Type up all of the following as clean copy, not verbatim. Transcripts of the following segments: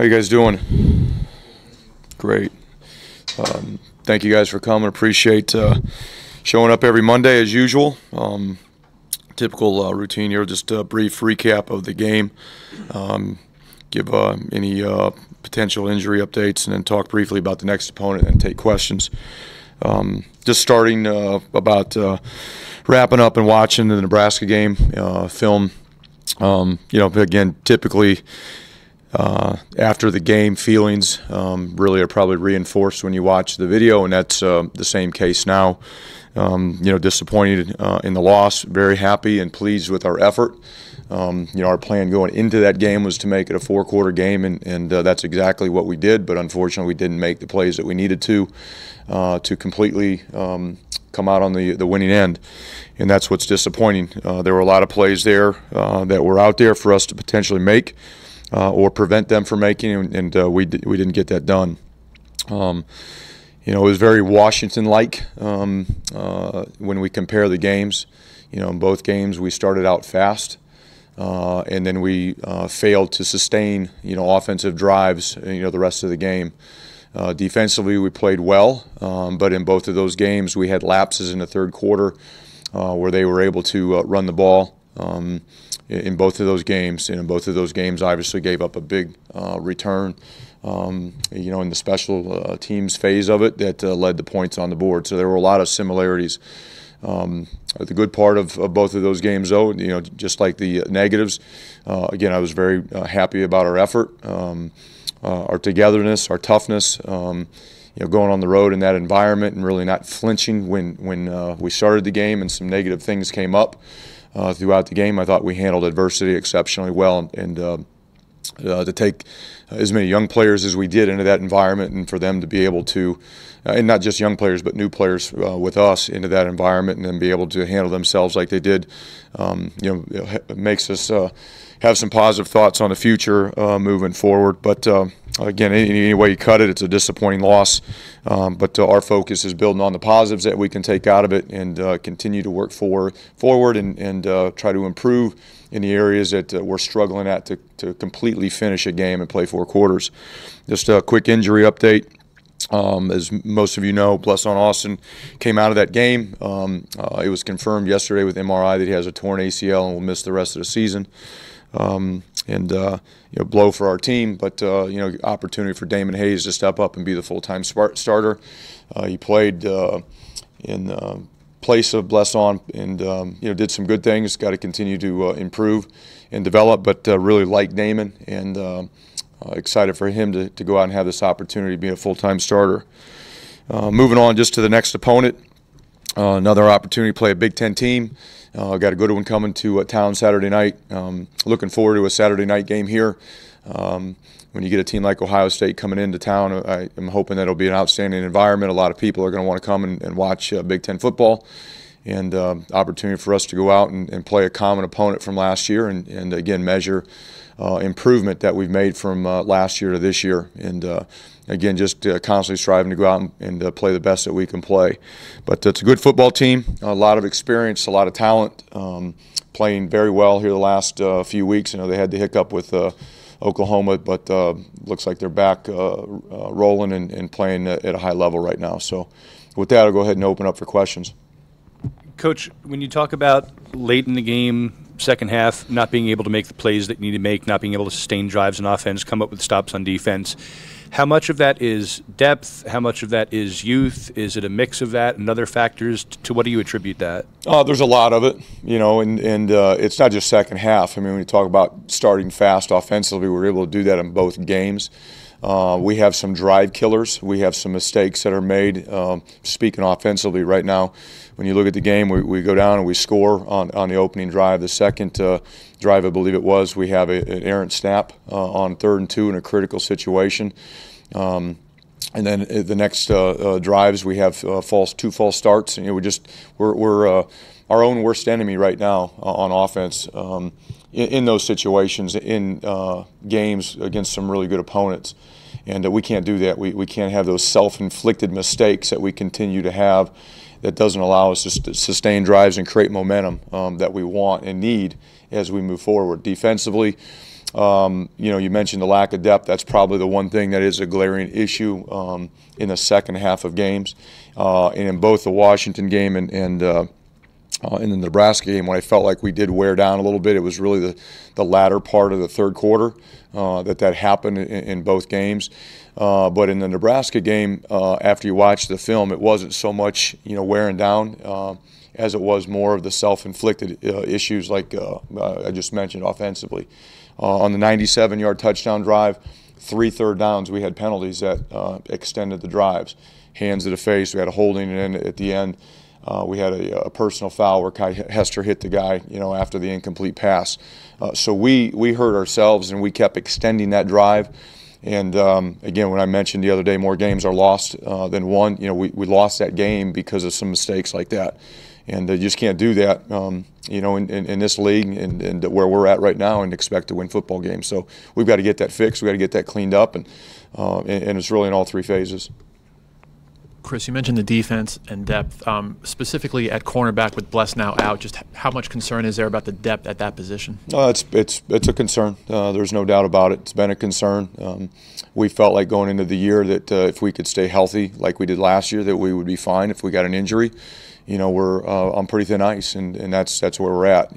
How you guys doing? Great. Thank you guys for coming. Appreciate showing up every Monday as usual. Typical routine here, just a brief recap of the game, give any potential injury updates, and then talk briefly about the next opponent and take questions. Just starting about wrapping up and watching the Nebraska game film. Again, typically after the game, feelings really are probably reinforced when you watch the video, and that's the same case now. Disappointed in the loss, very happy and pleased with our effort. Our plan going into that game was to make it a 4-quarter game, and that's exactly what we did, but unfortunately we didn't make the plays that we needed to completely come out on the winning end, and that's what's disappointing. There were a lot of plays there that were out there for us to potentially make or prevent them from making, and we didn't get that done. It was very Washington-like when we compare the games. In both games we started out fast, and then we failed to sustain, offensive drives, the rest of the game. Defensively, we played well, but in both of those games we had lapses in the third quarter where they were able to run the ball in both of those games. And in both of those games, obviously gave up a big return. In the special teams phase of it that led to points on the board. So there were a lot of similarities. The good part of both of those games, though, just like the negatives, again, I was very happy about our effort, our togetherness, our toughness, going on the road in that environment and really not flinching when we started the game and some negative things came up throughout the game. I thought we handled adversity exceptionally well, and to take as many young players as we did into that environment, and for them to be able to, and not just young players but new players with us into that environment, and then be able to handle themselves like they did, it makes us have some positive thoughts on the future moving forward. But again, any way you cut it, it's a disappointing loss. But our focus is building on the positives that we can take out of it, and continue to work forward and try to improve in the areas that we're struggling at to completely finish a game and play 4 quarters. Just a quick injury update. As most of you know, Blesson Austin came out of that game. It was confirmed yesterday with MRI that he has a torn ACL and will miss the rest of the season. Blow for our team, but opportunity for Damon Hayes to step up and be the full-time starter. He played in place of Blesson, and did some good things. Got to continue to improve and develop, but really like Damon, and excited for him to go out and have this opportunity to be a full-time starter. Moving on just to the next opponent, another opportunity to play a Big Ten team. Got a good one coming to town Saturday night. Looking forward to a Saturday night game here. When you get a team like Ohio State coming into town, I'm hoping that it'll be an outstanding environment. A lot of people are going to want to come and watch Big Ten football, and opportunity for us to go out and play a common opponent from last year, and again measure improvement that we've made from last year to this year, and again just constantly striving to go out and play the best that we can play. But it's a good football team, a lot of experience, a lot of talent, playing very well here the last few weeks. They had the hiccup with Oklahoma, but looks like they're back rolling and playing at a high level right now. So with that, I'll go ahead and open up for questions. Coach, when you talk about late in the game, second half, not being able to make the plays that you need to make, not being able to sustain drives on offense, come up with stops on defense, how much of that is depth? How much of that is youth? Is it a mix of that and other factors? To what do you attribute that? There's a lot of it, and it's not just second half. I mean, when you talk about starting fast offensively, we were able to do that in both games. We have some drive killers. We have some mistakes that are made. Speaking offensively right now, when you look at the game, we go down and we score on the opening drive. The second drive, I believe it was, we have an errant snap on 3rd and 2 in a critical situation. And then the next drives, we have two false starts. We're our own worst enemy right now on offense in those situations, in games against some really good opponents. And we can't do that. We can't have those self-inflicted mistakes that we continue to have that doesn't allow us to sustain drives and create momentum that we want and need as we move forward. Defensively, You mentioned the lack of depth. That's probably the one thing that is a glaring issue in the second half of games. And in both the Washington game and in the Nebraska game, when I felt like we did wear down a little bit, it was really the latter part of the third quarter that happened in both games. But in the Nebraska game, after you watch the film, it wasn't so much wearing down as it was more of the self-inflicted issues like I just mentioned offensively. On the 97-yard touchdown drive, 3 third downs, we had penalties that extended the drives. Hands to the face, we had a holding, and then at the end, we had a personal foul where Kai Hester hit the guy, after the incomplete pass. So we hurt ourselves, and we kept extending that drive. And again, when I mentioned the other day, more games are lost than won. We lost that game because of some mistakes like that. And you just can't do that, in this league and where we're at right now and expect to win football games. So we've got to get that fixed. We've got to get that cleaned up, and it's really in all 3 phases. Chris, you mentioned the defense and depth, specifically at cornerback with Bless now out. Just how much concern is there about the depth at that position? It's a concern. There's no doubt about it. It's been a concern. We felt like going into the year that if we could stay healthy like we did last year, that we would be fine. If we got an injury, we're on pretty thin ice, and that's where we're at.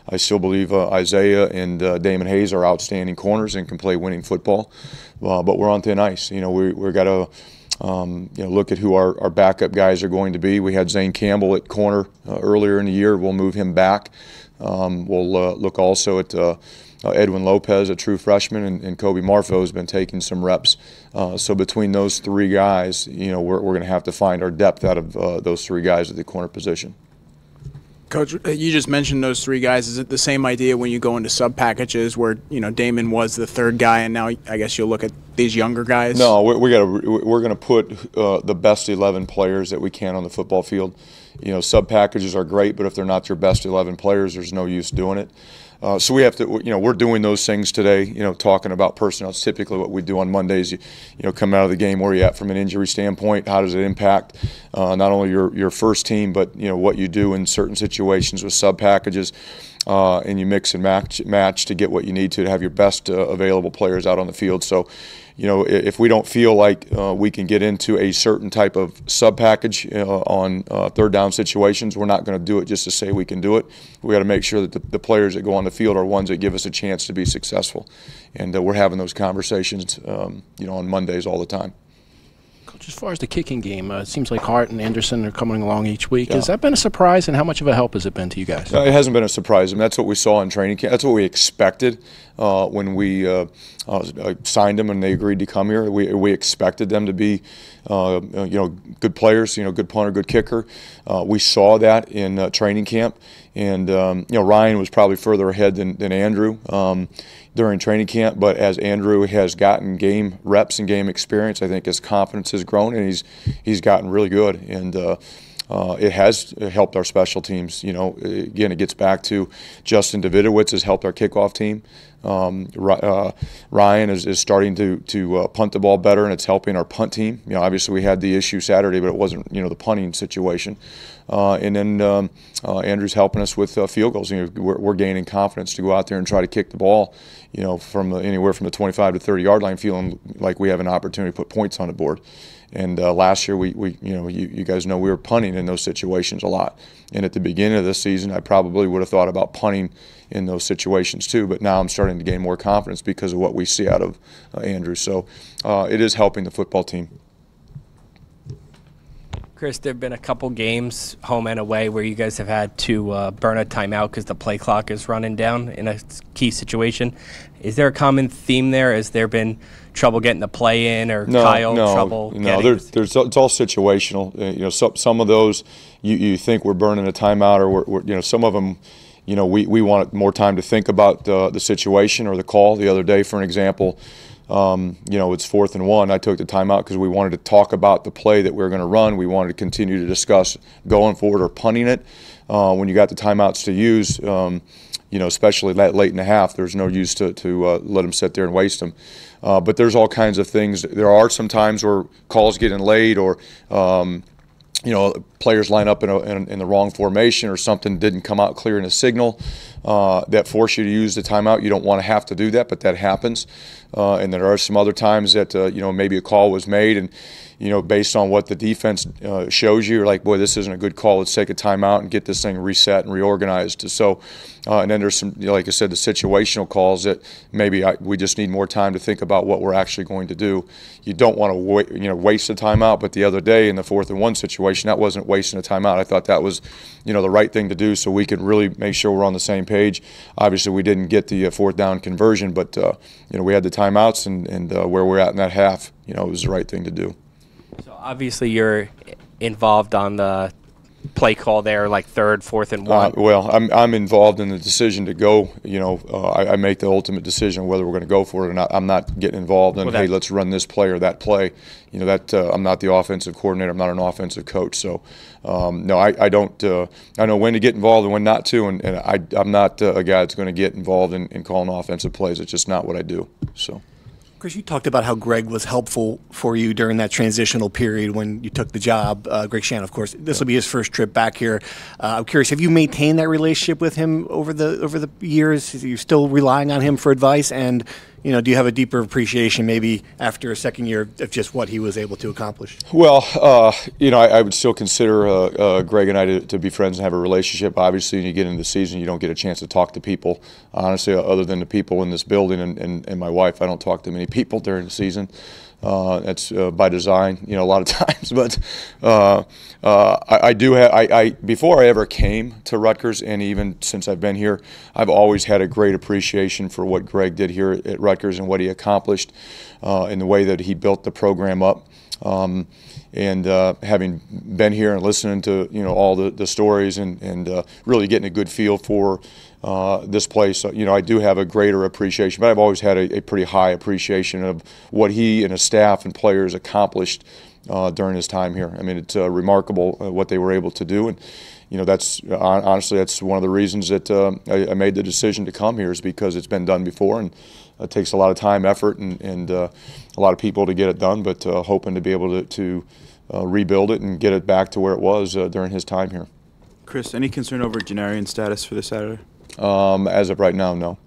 I still believe Isaiah and Damon Hayes are outstanding corners and can play winning football, but we're on thin ice. We've got to look at who our backup guys are going to be. We had Zane Campbell at corner earlier in the year. We'll move him back. We'll look also at Edwin Lopez, a true freshman, and Kobe Marfo has been taking some reps. So between those 3 guys, we're going to have to find our depth out of those 3 guys at the corner position. Coach, you just mentioned those 3 guys. Is it the same idea when you go into sub-packages where, Damon was the 3rd guy and now I guess you'll look at these younger guys? No, we're going to put the best 11 players that we can on the football field. Sub-packages are great, but if they're not your best 11 players, there's no use doing it. So we have to, we're doing those things today, talking about personnel. It's typically what we do on Mondays. Come out of the game, where are you at from an injury standpoint? How does it impact not only your first team, but, what you do in certain situations with sub-packages. And you mix and match to get what you need to have your best available players out on the field. So, if we don't feel like we can get into a certain type of sub-package on third down situations, we're not going to do it just to say we can do it. We got to make sure that the players that go on the field are ones that give us a chance to be successful. And we're having those conversations, on Mondays all the time. Coach, as far as the kicking game, it seems like Hart and Anderson are coming along each week. Yeah. Has that been a surprise, and how much of a help has it been to you guys? It hasn't been a surprise. That's what we saw in training camp. That's what we expected when we signed them and they agreed to come here. We expected them to be, good players, good punter, good kicker. We saw that in training camp. And, Ryan was probably further ahead than Andrew during training camp. But as Andrew has gotten game reps and game experience, I think his confidence has grown and he's gotten really good. And it has helped our special teams. Again, it gets back to Justin Davidowitz has helped our kickoff team. Ryan is starting to punt the ball better, and it's helping our punt team. Obviously we had the issue Saturday, but it wasn't the punting situation. And then Andrew's helping us with field goals. We're gaining confidence to go out there and try to kick the ball, from anywhere from the 25 to 30 yard line, feeling like we have an opportunity to put points on the board. And last year, you guys know we were punting in those situations a lot. And at the beginning of this season, I probably would have thought about punting in those situations too. But now I'm starting to gain more confidence because of what we see out of Andrew. So it is helping the football team. Chris, there have been a couple games, home and away, where you guys have had to burn a timeout because the play clock is running down in a key situation. Is there a common theme there? Has there been trouble getting the play in, or Kyle trouble getting? No, it's all situational. Some of those you think we're burning a timeout, or some of them, we want more time to think about the situation or the call. The other day, for an example, it's 4th and 1. I took the timeout because we wanted to talk about the play that we were going to run. We wanted to continue to discuss going forward or punting it. When you got the timeouts to use, especially late in the half, there's no use to let them sit there and waste them. But there's all kinds of things. There are some times where calls get in late, or players line up in the wrong formation, or something didn't come out clear in a signal. that force you to use the timeout. You don't want to have to do that, but that happens. And there are some other times that maybe a call was made, and based on what the defense shows you, you're like, boy, this isn't a good call. Let's take a timeout and get this thing reset and reorganized. So, and then there's some, like I said, the situational calls that maybe we just need more time to think about what we're actually going to do. You don't want to waste a timeout, but the other day in the 4th and 1 situation, that wasn't wasting a timeout. I thought that was the right thing to do, so we could really make sure we're on the same page. Obviously, we didn't get the 4th down conversion, but we had the timeouts, and where we're at in that half, it was the right thing to do. So obviously you're involved on the play call there, like 3rd, 4th, and 1. Well, I'm involved in the decision to go. I make the ultimate decision whether we're going to go for it or not. I'm not getting involved in, hey, let's run this play or that play. I'm not the offensive coordinator. I'm not an offensive coach. So, no, I don't. I know when to get involved and when not to, and I'm not a guy that's going to get involved in calling offensive plays. It's just not what I do. So. Chris, you talked about how Greg was helpful for you during that transitional period when you took the job. Greg Schiano, of course. This will be his first trip back here. I'm curious, have you maintained that relationship with him over the years? Are you still relying on him for advice? And do you have a deeper appreciation maybe after a second year of just what he was able to accomplish? Well, I would still consider Greg and I to be friends and have a relationship. Obviously, when you get into the season, you don't get a chance to talk to people. Honestly, other than the people in this building and my wife, I don't talk to many people during the season. That's by design, a lot of times. But I do have. Before I ever came to Rutgers, and even since I've been here, I've always had a great appreciation for what Greg did here at Rutgers and what he accomplished in the way that he built the program up. And having been here and listening to all the stories and really getting a good feel for this place, I do have a greater appreciation. But I've always had a pretty high appreciation of what he and his staff and players accomplished during his time here. I mean, it's remarkable what they were able to do, and that's honestly that's one of the reasons that I made the decision to come here, is because it's been done before, and it takes a lot of time, effort, and a lot of people to get it done. But hoping to be able to rebuild it and get it back to where it was during his time here. Chris, any concern over Janarian's status for this Saturday? As of right now, no.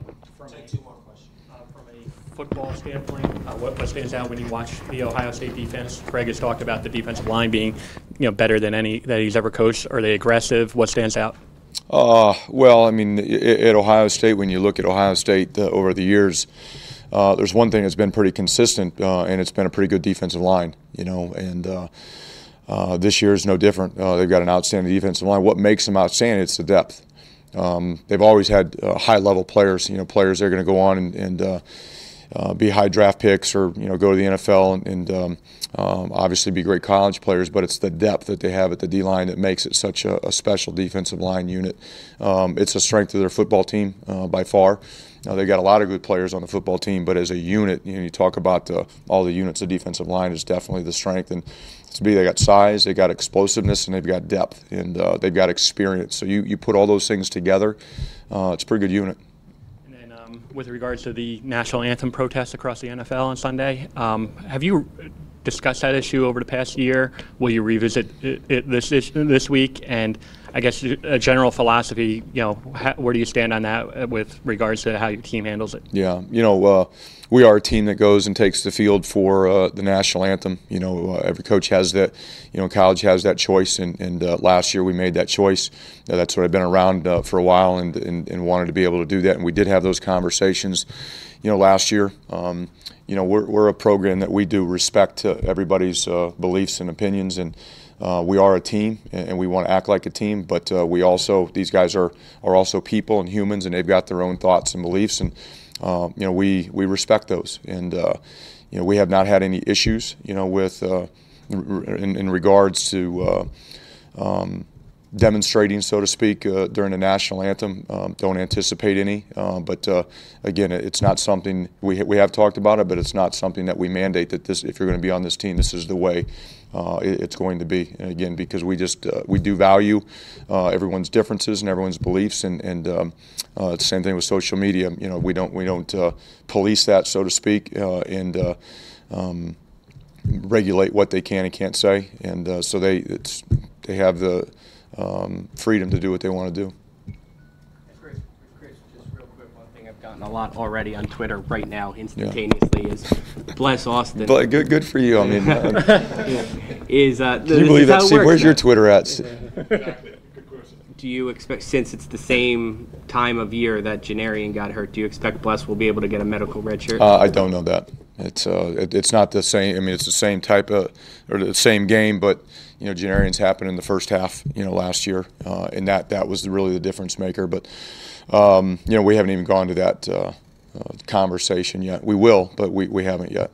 Two more questions. From a football standpoint, what stands out when you watch the Ohio State defense? Greg has talked about the defensive line being, better than any that he's ever coached. Are they aggressive? What stands out? Well, I mean, at Ohio State, when you look at Ohio State over the years, there's one thing that's been pretty consistent, and it's been a pretty good defensive line. And this year is no different. They've got an outstanding defensive line. What makes them outstanding? It's the depth. They've always had high-level players. Players that are going to go on and be high draft picks or go to the NFL and obviously be great college players. But it's the depth that they have at the D-line that makes it such a special defensive line unit. It's a strength of their football team by far. They've got a lot of good players on the football team, but as a unit, you talk about all the units of defensive line is definitely the strength. And to me, they got size, they got explosiveness, and they've got depth, and they've got experience. So you put all those things together, it's a pretty good unit. And then with regards to the national anthem protests across the NFL on Sunday, have you discussed that issue over the past year? Will you revisit it this week? And I guess a general philosophy, where do you stand on that with regards to how your team handles it? Yeah, we are a team that goes and takes the field for the national anthem. Every coach has that. College has that choice, and last year we made that choice. That's what I've been around for a while, and wanted to be able to do that. And we did have those conversations, last year. We're a program that we do respect everybody's beliefs and opinions, and we are a team, and we want to act like a team. But these guys are also people and humans, and they've got their own thoughts and beliefs, and we respect those. And we have not had any issues, with in regards to demonstrating, so to speak, during the national anthem. Don't anticipate any, but again, it's not something we have talked about it, but it's not something that we mandate that this. If you're going to be on this team, this is the way it's going to be. And again, because we do value everyone's differences and everyone's beliefs, and it's the same thing with social media. We don't police that, so to speak, and regulate what they can and can't say, and so they have the freedom to do what they want to do. I've gotten a lot already on Twitter right now, instantaneously, is bless Austin. But good for you. I mean, Can you believe that? Steve, where's your Twitter at? Do you expect, since it's the same time of year that Janarian got hurt, do you expect Bless will be able to get a medical red shirt? I don't know that. It's not the same. I mean, it's the same type of, or the same game, but Janarian's happened in the first half, last year, and that was really the difference maker. But we haven't even gone to that conversation yet. We will, but we haven't yet.